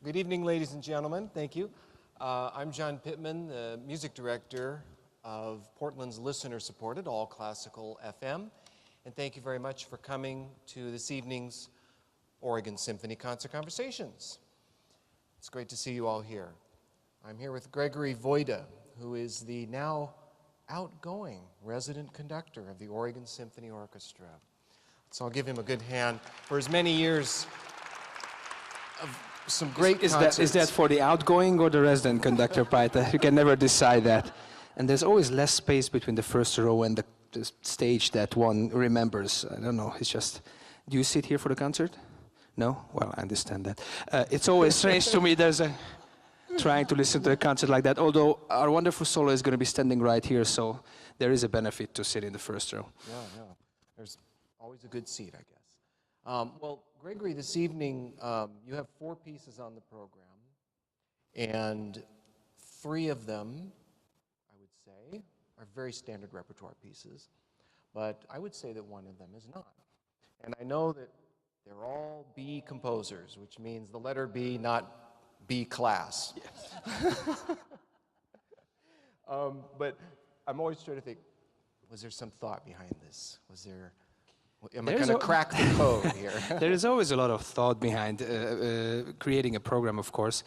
Good evening, ladies and gentlemen. Thank you. I'm John Pitman, the music director of Portland's listener-supported All Classical FM. And thank you very much for coming to this evening's Oregon Symphony Concert Conversations. It's great to see you all here. I'm here with Gregory Vajda, who is the now outgoing resident conductor of the Oregon Symphony Orchestra. So I'll give him a good hand for his many years of some great concerts. Is that for the outgoing or the resident conductor part? You can never decide that. And there's always less space between the first row and the stage that one remembers. I don't know, it's just... Do you sit here for the concert? No? Well, I understand that. It's always strange to me, trying to listen to a concert like that, although our wonderful solo is going to be standing right here, so there is a benefit to sit in the first row. Yeah. There's always a good seat, I guess. Well, Gregory, this evening, you have 4 pieces on the program, and 3 of them, I would say, are very standard repertoire pieces, but I would say that 1 of them is not. And I know that they're all B composers, which means the letter B, not B class. Yes. But I'm always trying to think, was there some thought behind this? Am I going to crack the code here? There is always a lot of thought behind creating a program, of course.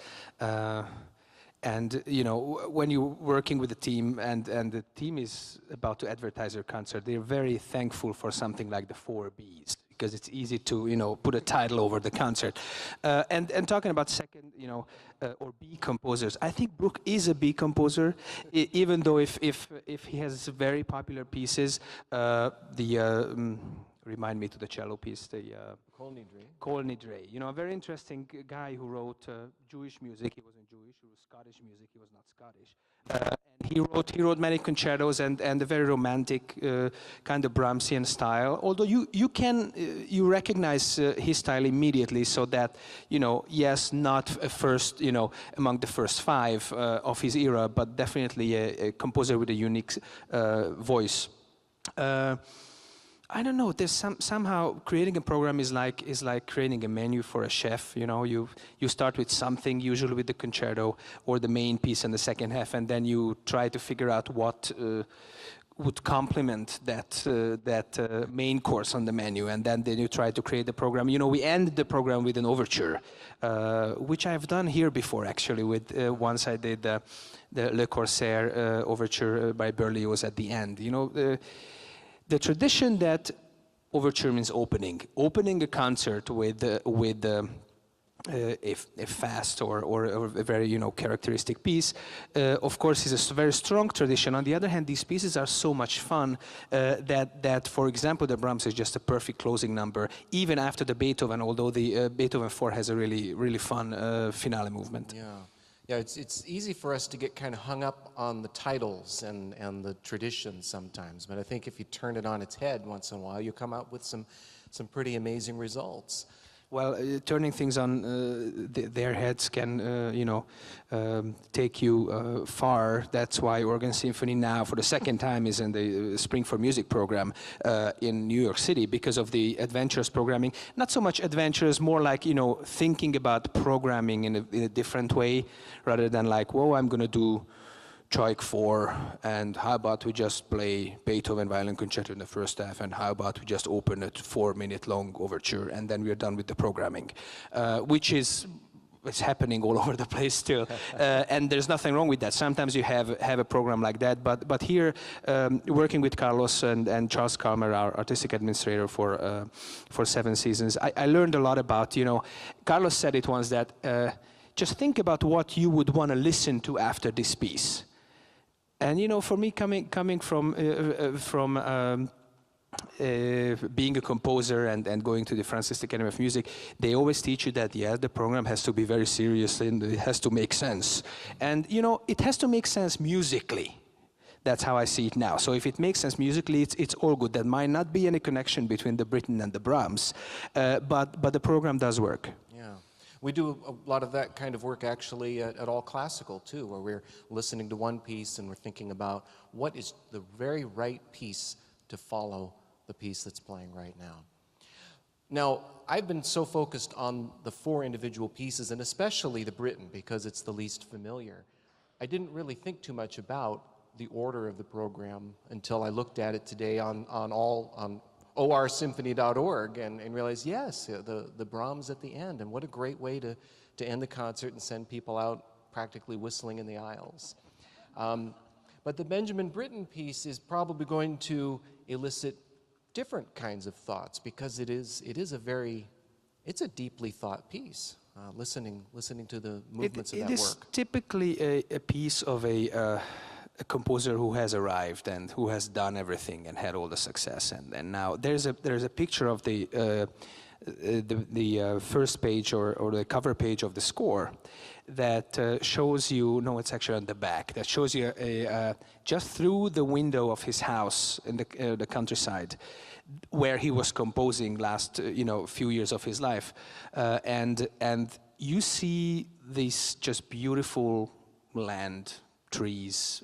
And, you know, when you're working with a team and the team is about to advertise their concert, they're very thankful for something like the 4 Bs, because it's easy to, you know, put a title over the concert. And talking about second, you know, or B composers, I think Bruch is a B composer, even though if he has very popular pieces, remind me to the cello piece, the Kol Nidre. You know, a very interesting guy who wrote Jewish music. He wasn't Jewish. He was Scottish music. He was not Scottish. And he wrote many concertos and a very romantic kind of Brahmsian style. Although you recognize his style immediately, so that, you know, yes, not first, you know, among the first 5 of his era, but definitely a composer with a unique voice. I don't know. There's somehow creating a program is like creating a menu for a chef. You know, you start with something, usually with the concerto or the main piece in the second half, and then you try to figure out what would complement that main course on the menu, and then you try to create the program. You know, we end the program with an overture, which I've done here before actually. With once I did the Le Corsaire overture by Berlioz at the end. You know. The tradition that overture means opening a concert with a fast or a very, you know, characteristic piece, of course, is a very strong tradition. On the other hand, these pieces are so much fun that, for example, the Brahms is just a perfect closing number, even after the Beethoven, although the Beethoven 4 has a really fun finale movement. Yeah, it's easy for us to get kind of hung up on the titles and the traditions sometimes, but I think if you turn it on its head once in a while, you come out with some pretty amazing results. Well, turning things on their heads can, you know, take you far. That's why Oregon Symphony now, for the second time, is in the Spring for Music program in New York City because of the adventurous programming. Not so much adventurous, more like, you know, thinking about programming in a different way, rather than like, whoa, I'm going to do Choik 4, and how about we just play Beethoven Violin Concerto in the first half, and how about we just open a 4-minute-long overture, and then we're done with the programming, which is happening all over the place still, and there's nothing wrong with that. Sometimes you have a program like that, but here, working with Carlos and Charles Calmer, our artistic administrator for 7 seasons, I learned a lot about, you know, Carlos said it once that just think about what you would want to listen to after this piece. And, you know, for me, coming from being a composer and going to the Francis Academy of Music, they always teach you that, yeah, the program has to be very serious and it has to make sense. And, you know, it has to make sense musically. That's how I see it now. So if it makes sense musically, it's all good. There might not be any connection between the Britten and the Brahms, but the program does work. Yeah. We do a lot of that kind of work actually at All Classical too, where we're listening to one piece and we're thinking about what is the very right piece to follow the piece that's playing right now. Now, I've been so focused on the 4 individual pieces, and especially the Britten, because it's the least familiar. I didn't really think too much about the order of the program until I looked at it today on orsymphony.org and realized, yes, the Brahms at the end, and what a great way to end the concert and send people out practically whistling in the aisles. But the Benjamin Britten piece is probably going to elicit different kinds of thoughts, because it's a deeply thought piece, listening to the movements of that work. It is typically a piece of a composer who has arrived and who has done everything and had all the success, and now there's a picture of the first page or the cover page of the score that shows you, no, it's actually on the back, that shows you just through the window of his house in the countryside, where he was composing last few years of his life, and you see this just beautiful land, trees,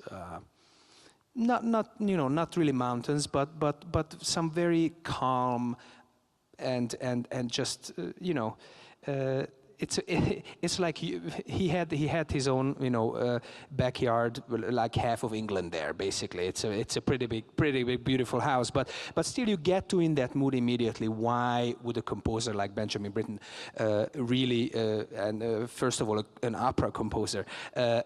not really mountains, but some very calm and just it's like he had his own backyard, like half of England there. Basically, it's a pretty big beautiful house. But still, you get to in that mood immediately. Why would a composer like Benjamin Britten really, and first of all, an opera composer,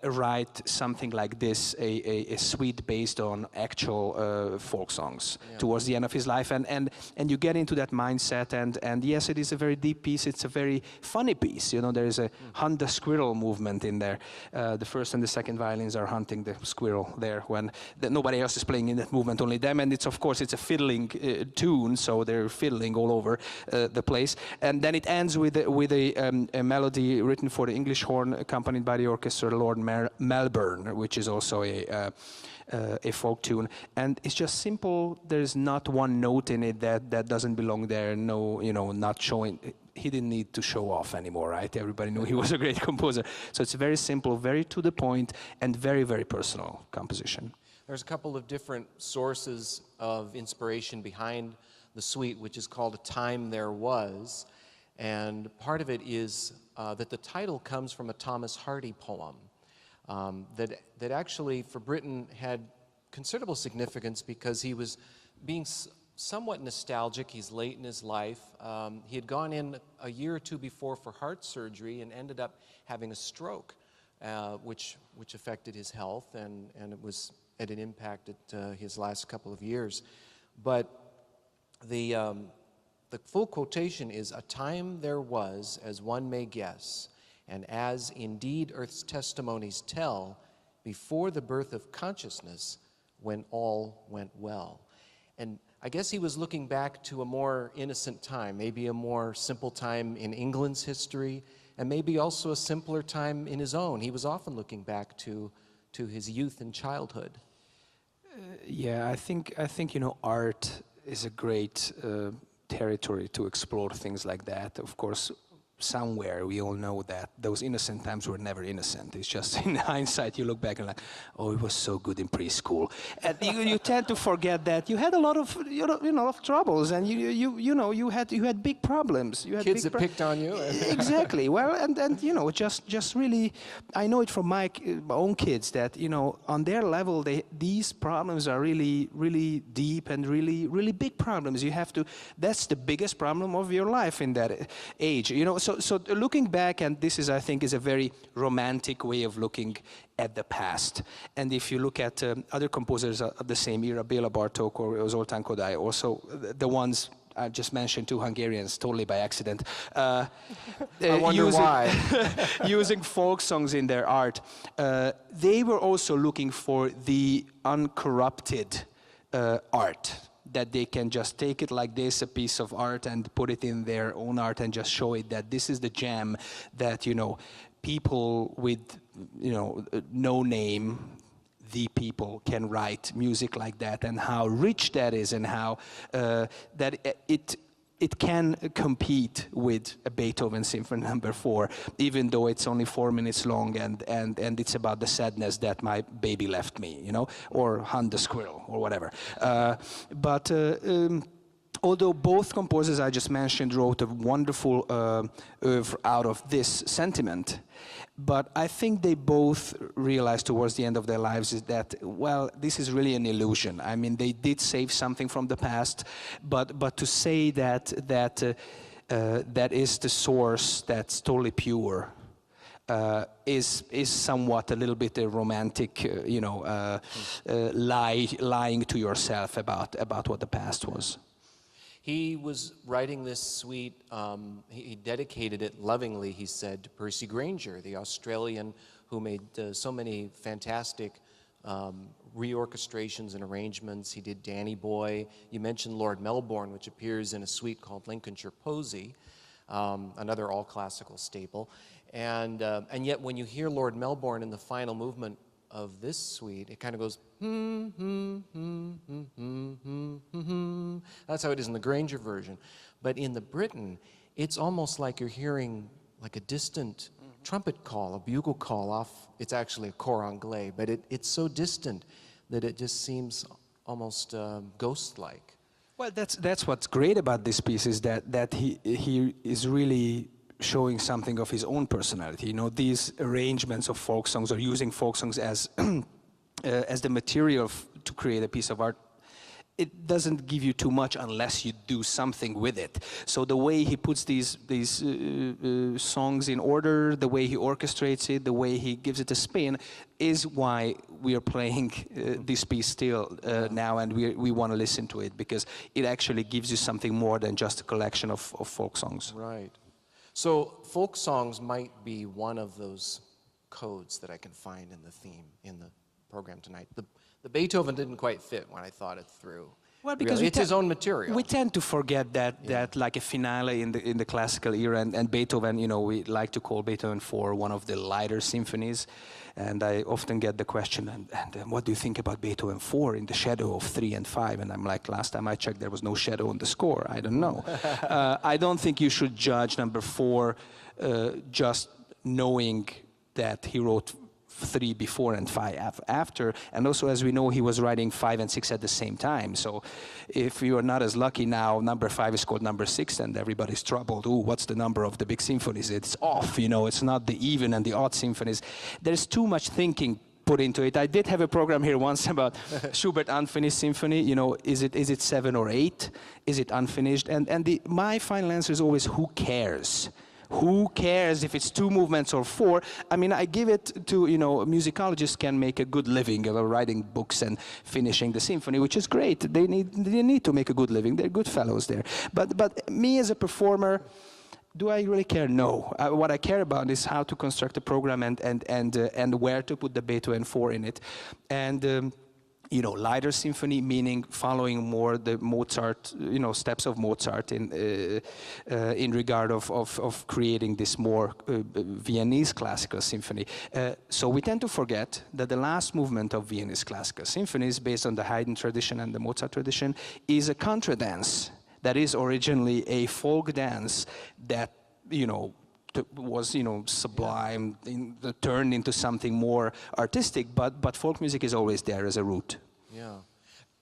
write something like this, a suite based on actual folk songs towards the end of his life, and you get into that mindset. And yes, it is a very deep piece. It's a very funny piece. There is a hunt the squirrel movement in there. The first and the second violins are hunting the squirrel there when nobody else is playing in that movement, only them. And it's a fiddling tune, so they're fiddling all over the place. And then it ends with a melody written for the English horn, accompanied by the orchestra, Lord Melbourne, which is also a folk tune, and it's just simple. There's not one note in it that doesn't belong there. No, not showing. He didn't need to show off anymore, right? Everybody knew he was a great composer. So it's very simple, very to the point, and very, very personal composition. There's a couple of different sources of inspiration behind the suite, which is called A Time There Was, and part of it is that the title comes from a Thomas Hardy poem. That actually, for Britten, had considerable significance because he was being somewhat nostalgic. He's late in his life. He had gone in a year or two before for heart surgery and ended up having a stroke, which affected his health, and it was had an impact at his last couple of years. But the full quotation is, "A time there was, as one may guess, and as indeed earth's testimonies tell, before the birth of consciousness, when all went well." And I guess he was looking back to a more innocent time, maybe a more simple time in England's history, and maybe also a simpler time in his own. He was often looking back to his youth and childhood. I think art is a great territory to explore things like that. Of course, somewhere we all know that those innocent times were never innocent. It's just in hindsight you look back and like, oh, it was so good in preschool. And you tend to forget that you had a lot of of troubles, and you had big problems. You had kids that picked on you. Exactly. Well, and just really, I know it from my own kids that on their level these problems are really, really deep and really, really big problems. You have to. That's the biggest problem of your life in that age. So looking back, and this is, I think, is a very romantic way of looking at the past. And if you look at other composers of the same era, Béla Bartók or Zoltán Kodály, also the ones I just mentioned, two Hungarians, totally by accident. I wonder why. Using folk songs in their art. They were also looking for the uncorrupted art, that they can just take it like this, a piece of art, and put it in their own art and just show it that this is the gem that, people with, no name, the people can write music like that, and how rich that is, and how that it can compete with a Beethoven Symphony No. 4, even though it's only 4 minutes long and it's about the sadness that my baby left me, or hunt the squirrel or whatever. although both composers I just mentioned wrote a wonderful oeuvre out of this sentiment, but I think they both realized towards the end of their lives is that, well, this is really an illusion. I mean, they did save something from the past, but to say that that is the source that's totally pure is somewhat a little bit a romantic, lying to yourself about what the past was. He was writing this suite, he dedicated it lovingly, he said, to Percy Grainger, the Australian who made so many fantastic reorchestrations and arrangements. He did Danny Boy. You mentioned Lord Melbourne, which appears in a suite called Lincolnshire Posy, another all-classical staple. And yet when you hear Lord Melbourne in the final movement of this suite, it kind of goes, That's how it is in the Grainger version. But in the Britten, it's almost like you're hearing like a distant trumpet call, a bugle call off. It's actually a cor anglais, but it's so distant that it just seems almost ghost-like. Well, that's what's great about this piece is that he is really showing something of his own personality. You know, these arrangements of folk songs or using folk songs as as the material to create a piece of art, it doesn't give you too much unless you do something with it. So the way he puts these songs in order, the way he orchestrates it, the way he gives it a spin, is why we are playing this piece still now, and we want to listen to it, because it actually gives you something more than just a collection of folk songs. Right. So folk songs might be one of those codes that I can find in the theme in the program tonight. The Beethoven didn't quite fit when I thought it through. Well, because really. It's his own material. We tend to forget that like a finale in the classical era, and Beethoven, you know, we like to call Beethoven 4 one of the lighter symphonies, and I often get the question, and what do you think about Beethoven 4 in the shadow of 3 and 5? And I'm like, last time I checked, there was no shadow on the score. I don't know. I don't think you should judge number 4 just knowing that he wrote 3 before and 5 after, and also, as we know, he was writing 5 and 6 at the same time. So if you are not as lucky now, number 5 is called number 6, and everybody's troubled. Ooh, what's the number of the big symphonies? It's off, you know, it's not the even and the odd symphonies. There's too much thinking put into it. I did have a program here once about Schubert unfinished symphony. You know, is it 7 or 8? Is it unfinished? And my final answer is always, who cares? Who cares if it's 2 movements or 4? I mean, I give it to, you know, musicologists can make a good living of writing books and finishing the symphony, which is great. They need to make a good living. They're good fellows there. But me as a performer, do I really care? No. What I care about is how to construct a program and where to put the Beethoven 4 in it. And you know, lighter symphony, meaning following more the Mozart, you know, steps of Mozart in regard of creating this more Viennese classical symphony. So we tend to forget that the last movement of Viennese classical symphonies, based on the Haydn tradition and the Mozart tradition, is a contradance that is originally a folk dance that, you know, was, you know, sublime, turned into something more artistic, but folk music is always there as a root. Yeah,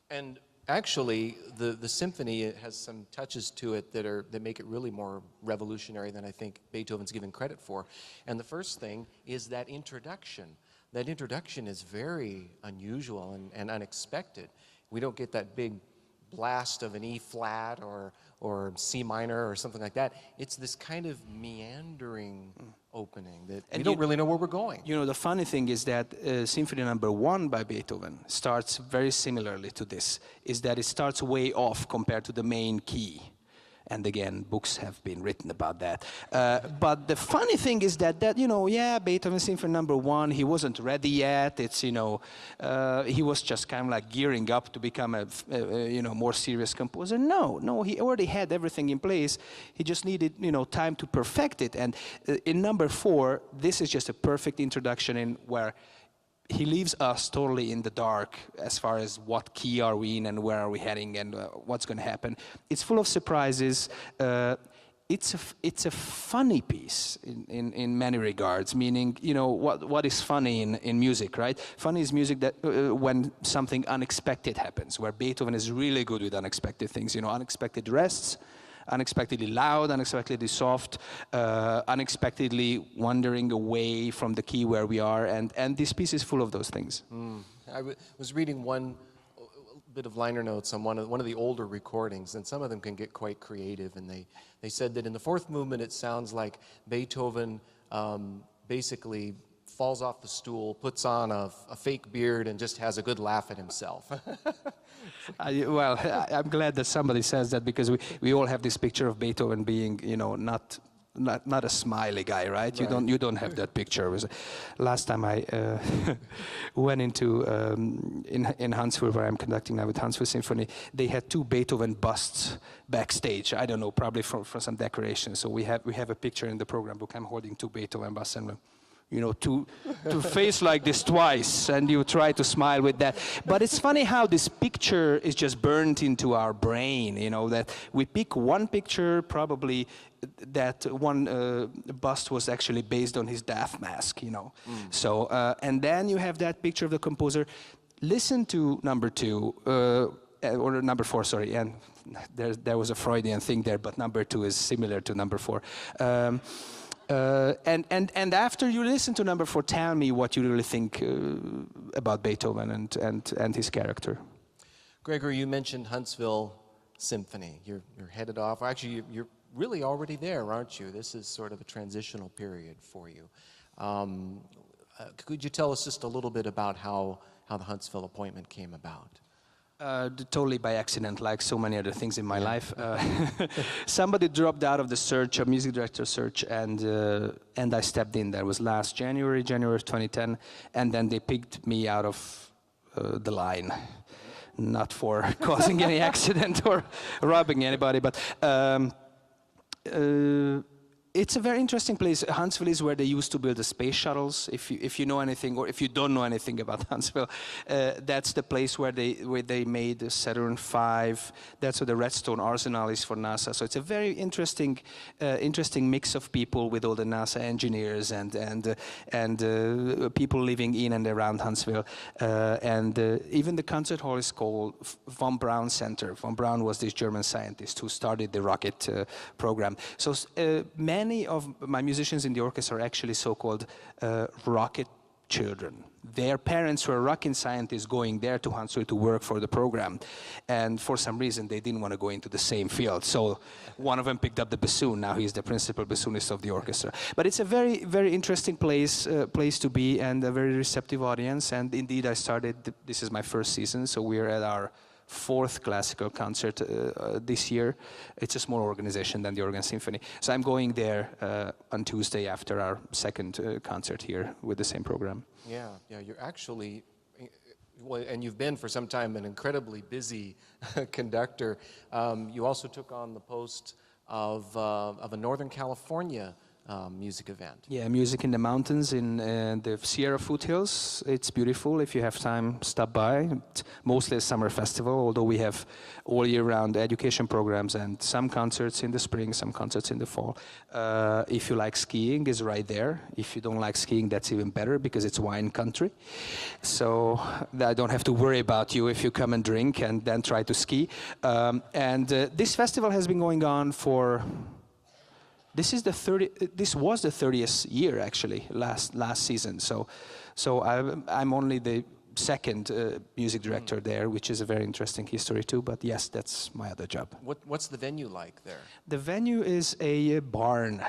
and actually, the symphony has some touches to it that make it really more revolutionary than I think Beethoven's given credit for. And the first thing is that introduction. That introduction is very unusual and unexpected. We don't get that big blast of an E flat or C minor or something like that. It's this kind of meandering opening that we don't really know where we're going. You know, the funny thing is that Symphony Number 1 by Beethoven starts very similarly to this, is that it starts way off compared to the main key. And again, books have been written about that. But the funny thing is that you know, yeah, Beethoven Symphony Number 1, he wasn't ready yet. It's, you know, he was just kind of like gearing up to become a you know, more serious composer. No, he already had everything in place. He just needed, you know, time to perfect it. And in Number 4, this is just a perfect introduction in where he leaves us totally in the dark as far as what key are we in and where are we heading and what's going to happen. It's full of surprises. it's a funny piece in many regards, meaning, you know, what is funny in music, right? Funny is music that when something unexpected happens, where Beethoven is really good with unexpected things, you know, unexpected rests, unexpectedly loud, unexpectedly soft, unexpectedly wandering away from the key where we are, and this piece is full of those things. I was reading one bit of liner notes on one of the older recordings, and some of them can get quite creative, and they said that in the fourth movement it sounds like Beethoven basically falls off the stool, puts on a fake beard, and just has a good laugh at himself. Well, I'm glad that somebody says that, because we all have this picture of Beethoven being, you know, not a smiley guy, right? You don't have that picture. Last time I went into in Huntsville, where I'm conducting now with Huntsville Symphony, they had 2 Beethoven busts backstage. I don't know, probably for some decoration. So we have a picture in the program book. I'm holding 2 Beethoven busts, and you know, to face like this twice, and you try to smile with that. But it's funny how this picture is just burned into our brain, you know, that we pick one picture, probably that one bust was actually based on his death mask, you know. So, and then you have that picture of the composer. Listen to number 2, or number 4, sorry, and there was a Freudian thing there, but number 2 is similar to number 4. And after you listen to number 4, tell me what you really think about Beethoven and his character. Gregory, you mentioned Huntsville Symphony. You're headed off. Actually, you're really already there, aren't you? This is sort of a transitional period for you. Could you tell us just a little bit about how the Huntsville appointment came about? Totally by accident, like so many other things in my life. Somebody dropped out of the search, a music director search, and I stepped in. That was last January of 2010, and then they picked me out of the line. Not for causing any accident or robbing anybody, but it's a very interesting place. Huntsville is where they used to build the space shuttles. If you know anything, or if you don't know anything about Huntsville, that's the place where they made the Saturn V. That's where the Redstone Arsenal is for NASA. So it's a very interesting mix of people, with all the NASA engineers and people living in and around Huntsville. Even the concert hall is called Von Braun Center. Von Braun was this German scientist who started the rocket program. So many of my musicians in the orchestra are actually so-called rocket children. Their parents were rocket scientists going there to Huntsville to work for the program. And for some reason, they didn't want to go into the same field. So one of them picked up the bassoon. Now he's the principal bassoonist of the orchestra. But it's a very, very interesting place to be, and a very receptive audience. And indeed, I started, this is my first season, so we're at our 4th classical concert this year. It's a small organization than the Organ Symphony. So I'm going there on Tuesday after our 2nd concert here with the same program. Yeah, you're actually, well, and you've been for some time an incredibly busy conductor. You also took on the post of a Northern California music event. Yeah, music in the mountains in the Sierra foothills. It's beautiful. If you have time, stop by. It's mostly a summer festival, although we have all year round education programs and some concerts in the spring, some concerts in the fall. If you like skiing, it's right there. If you don't like skiing, that's even better, because it's wine country. So I don't have to worry about you if you come and drink and then try to ski. This festival has been going on for... This was the 30th year, actually, last season. So I'm only the 2nd music director there, which is a very interesting history too. But yes, that's my other job. What's the venue like there? The venue is a barn,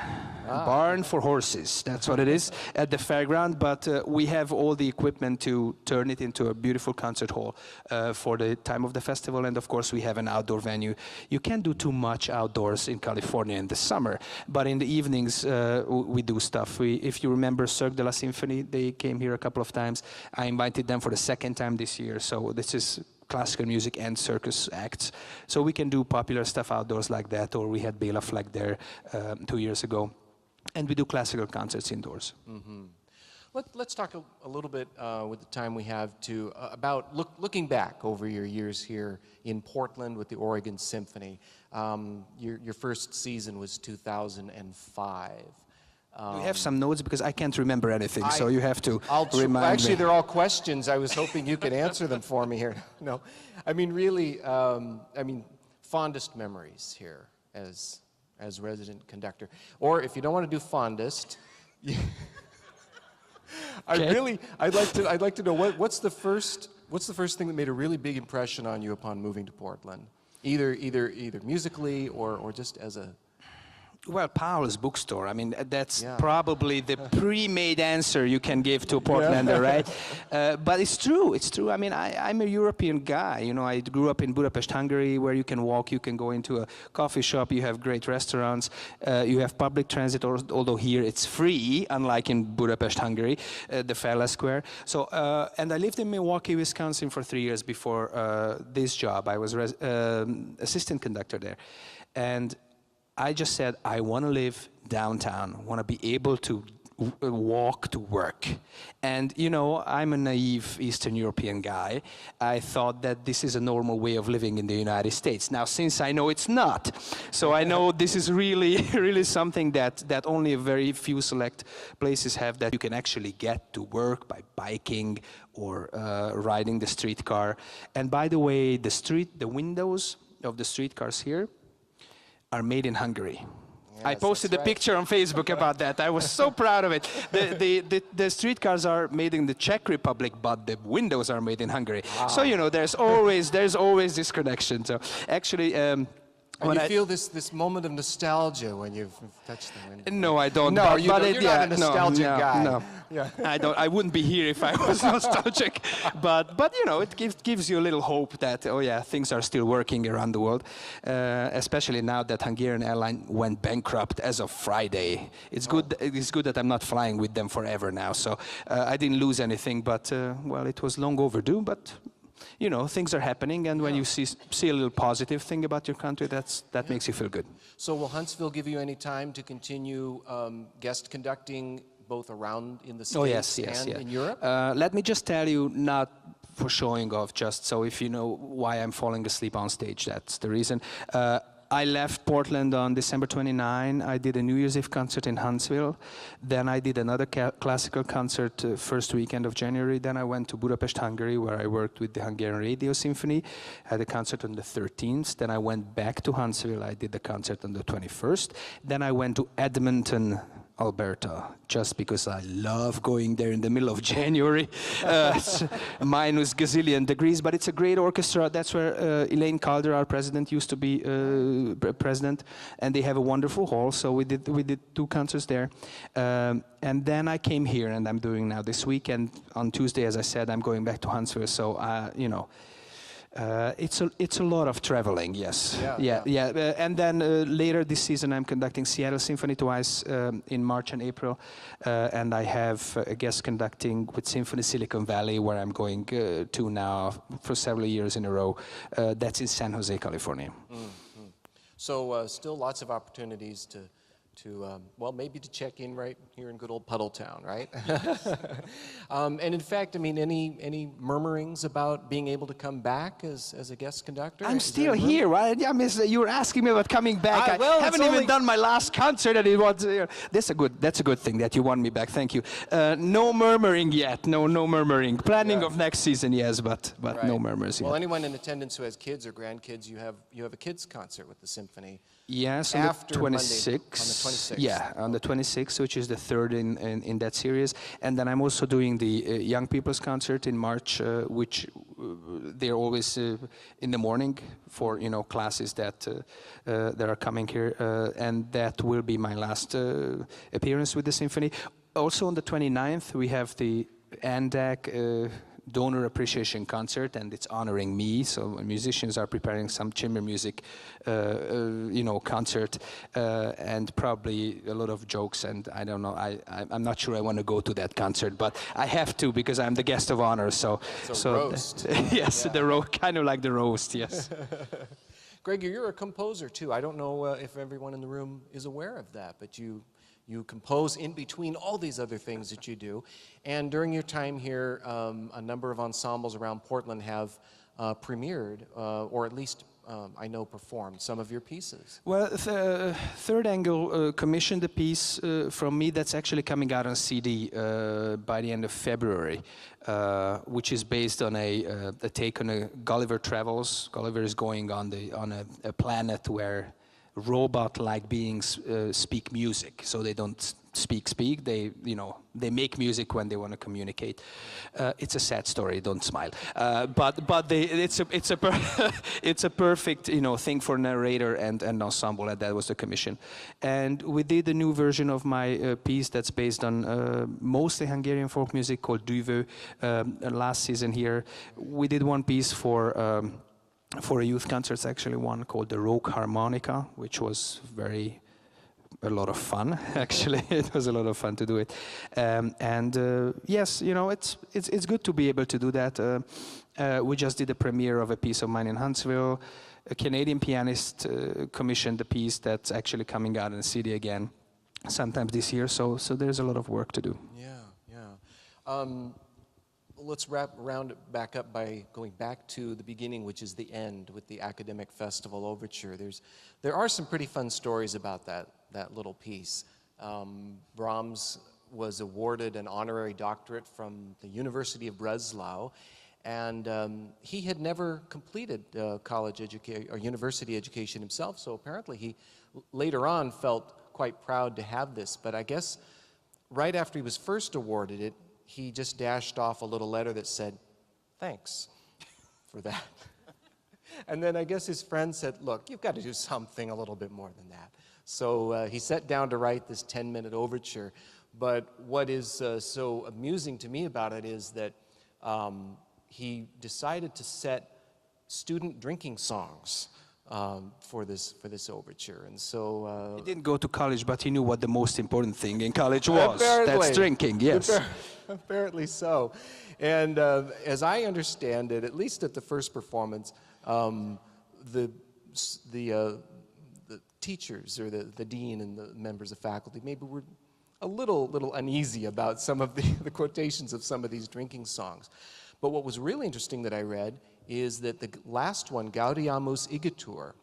barn for horses. That's what it is at the fairground. But we have all the equipment to turn it into a beautiful concert hall for the time of the festival. And of course, we have an outdoor venue. You can't do too much outdoors in California in the summer, but in the evenings we do stuff. If you remember Cirque de la Symphony, they came here a couple of times. I invited them for the 2nd time this year. So this is classical music and circus acts. So we can do popular stuff outdoors like that, or we had Bela Fleck there 2 years ago. And we do classical concerts indoors. Mm-hmm. Let's talk a little bit with the time we have to about looking back over your years here in Portland with the Oregon Symphony. Your first season was 2005. We have some notes because I can't remember anything, so you have to remind me. Actually, they're all questions. I was hoping you could answer them for me here. No, I mean really. Fondest memories here as resident conductor, or if you don't want to do fondest. I'd like to know what's the first thing that made a really big impression on you upon moving to Portland, either musically or just as a. Well, Paul's bookstore. I mean, that's probably the pre-made answer you can give to a Portlander, right? But it's true. It's true. I mean, I'm a European guy. You know, I grew up in Budapest, Hungary, where you can walk, you can go into a coffee shop, you have great restaurants, you have public transit, although here it's free, unlike in Budapest, Hungary, the Fella Square. So, and I lived in Milwaukee, Wisconsin for 3 years before this job. I was assistant conductor there. And I just said, I want to live downtown, want to be able to walk to work. And, you know, I'm a naive Eastern European guy. I thought that this is a normal way of living in the United States. Now, since I know it's not, so I know this is really, really something that only a very few select places have, that you can actually get to work by biking or riding the streetcar. And by the way, the windows of the streetcars here are made in Hungary. Yes, I posted a picture on Facebook about that. I was so proud of it. The streetcars are made in the Czech Republic, but the windows are made in Hungary. Wow. So, you know, there's always this connection. So actually, and you feel this moment of nostalgia when you've touched the window. No, I don't. No, you're not a nostalgic guy. No. Yeah. I don't. I wouldn't be here if I was nostalgic. But you know, it gives you a little hope that, oh yeah, things are still working around the world, especially now that Hungarian airline went bankrupt as of Friday. It's good. It's good that I'm not flying with them forever now. So I didn't lose anything, but well, it was long overdue. But you know, things are happening, and when you see a little positive thing about your country, that makes you feel good. So will Huntsville give you any time to continue guest conducting both around in the States in Europe? Let me just tell you, not for showing off, just so if you know why I'm falling asleep on stage, that's the reason. I left Portland on December 29. I did a New Year's Eve concert in Huntsville. Then I did another classical concert first weekend of January. Then I went to Budapest, Hungary, where I worked with the Hungarian Radio Symphony. Had a concert on the 13th. Then I went back to Huntsville. I did the concert on the 21st. Then I went to Edmonton, Alberta, just because I love going there in the middle of January. It's minus gazillion degrees, but it's a great orchestra. That's where Elaine Calder, our president, used to be president, and they have a wonderful hall. So we did 2 concerts there, and then I came here, and I'm doing now this week. And on Tuesday, as I said, I'm going back to Huntsville. So you know. It's a lot of traveling, yes. And then later this season I'm conducting Seattle Symphony twice in March and April, and I have a guest conducting with Symphony Silicon Valley, where I'm going to now for several years in a row. That's in San Jose, California. Mm-hmm. So still lots of opportunities to well, maybe to check in right here in good old Puddletown, right? And in fact, I mean, any murmurings about being able to come back as a guest conductor? I'm still here, right? I miss, you were asking me about coming back. I haven't even done my last concert, and it was. That's a good thing that you want me back. Thank you. No murmuring yet. No murmuring. Planning of next season, yes, but right. No murmurs yet. Well, anyone in attendance who has kids or grandkids, you have a kids concert with the symphony. Yes, on the 26th. Yeah, on the 26th, which is the third in that series. And then I'm also doing the young people's concert in March, which they're always in the morning for, you know, classes that are coming here. And that will be my last appearance with the symphony. Also on the 29th, we have the ANDAC donor appreciation concert, and it's honoring me. So musicians are preparing some chamber music, you know, concert, and probably a lot of jokes. And I don't know. I'm not sure I want to go to that concert, but I have to because I'm the guest of honor. So roast. Yes, yeah. Kind of like the roast. Yes. Gregory, you're a composer too. I don't know if everyone in the room is aware of that, but you you compose in between all these other things that you do. And during your time here, a number of ensembles around Portland have premiered, or at least I know performed some of your pieces. Well, Third Angle commissioned a piece from me that's actually coming out on CD by the end of February, which is based on a take on a Gulliver Travels. Gulliver is going on a planet where robot-like beings speak music, so they don't speak. They make music when they want to communicate. It's a sad story. Don't smile. It's a perfect thing for narrator and ensemble, and that was the commission. And we did a new version of my piece that's based on mostly Hungarian folk music called Düvő. Last season here, we did one piece for a youth concert, actually one called the Rogue Harmonica, which was a lot of fun. Actually, it was a lot of fun to do it. Yes, it's good to be able to do that. We just did a premiere of a piece of mine in Huntsville. A Canadian pianist commissioned a piece that's actually coming out in CD again, sometimes this year. So there's a lot of work to do. Yeah. Let's round it back up by going back to the beginning, which is the end with the Academic Festival Overture. There are some pretty fun stories about that little piece. Brahms was awarded an honorary doctorate from the University of Breslau, and he had never completed college education or university education himself, so apparently he later on felt quite proud to have this. But I guess right after he was first awarded it, he just dashed off a little letter that said, "Thanks for that." And then I guess his friend said, "Look, you've got to do something a little bit more than that." So he sat down to write this 10-minute overture. But what is so amusing to me about it is that he decided to set student drinking songs for this overture. And so he didn't go to college, but he knew what the most important thing in college was. That's drinking, yes. Apparently so. And as I understand it, at least at the first performance, the teachers or the dean and the members of faculty maybe were a little uneasy about some of the quotations of some of these drinking songs. But what was really interesting that I read is that the last one, Gaudiamus Igitur,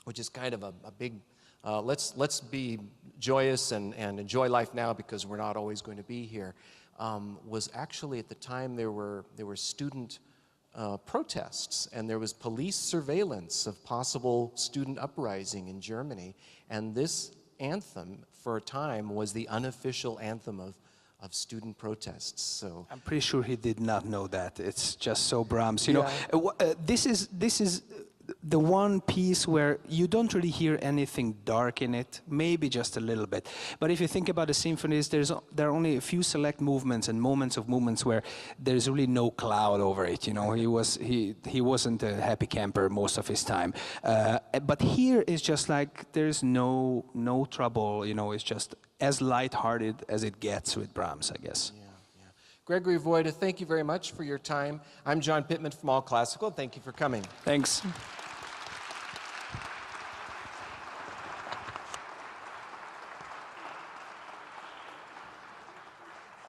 which is kind of a big, let's be joyous and enjoy life now because we're not always going to be here, was actually at the time there were student protests, and there was police surveillance of possible student uprising in Germany, and this anthem for a time was the unofficial anthem of student protests. So I'm pretty sure he did not know that. It's just so Brahms. This is the one piece where you don't really hear anything dark in it, maybe just a little bit. But if you think about the symphonies, there are only a few select movements and movements where there's really no cloud over it. He wasn't a happy camper most of his time. But here is just like there's no trouble. It's just as lighthearted as it gets with Brahms, I guess. Yeah. Gregory Vajda, thank you very much for your time. I'm John Pitman from All Classical. Thank you for coming. Thanks.